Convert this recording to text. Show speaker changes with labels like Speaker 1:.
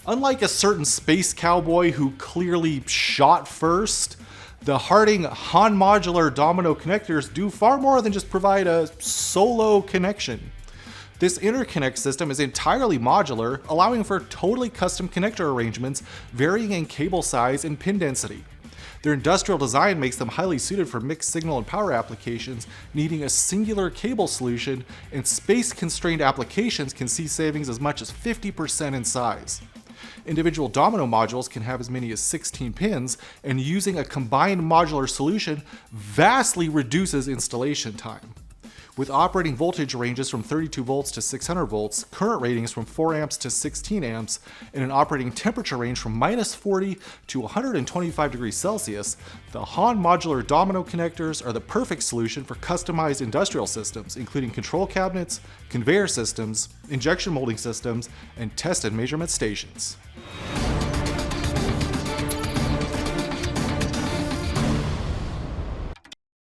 Speaker 1: Unlike a certain space cowboy who clearly shot first, the HARTING Han-Modular Domino Connectors do far more than just provide a solo connection. This interconnect system is entirely modular, allowing for totally custom connector arrangements varying in cable size and pin density. Their industrial design makes them highly suited for mixed signal and power applications needing a singular cable solution, and space-constrained applications can see savings as much as 50% in size. Individual domino modules can have as many as 16 pins, and using a combined modular solution vastly reduces installation time. With operating voltage ranges from 32 volts to 600 volts, current ratings from 4 amps to 16 amps, and an operating temperature range from -40 to 125 degrees Celsius, the Han-Modular Domino Connectors are the perfect solution for customized industrial systems, including control cabinets, conveyor systems, injection molding systems, and test and measurement stations.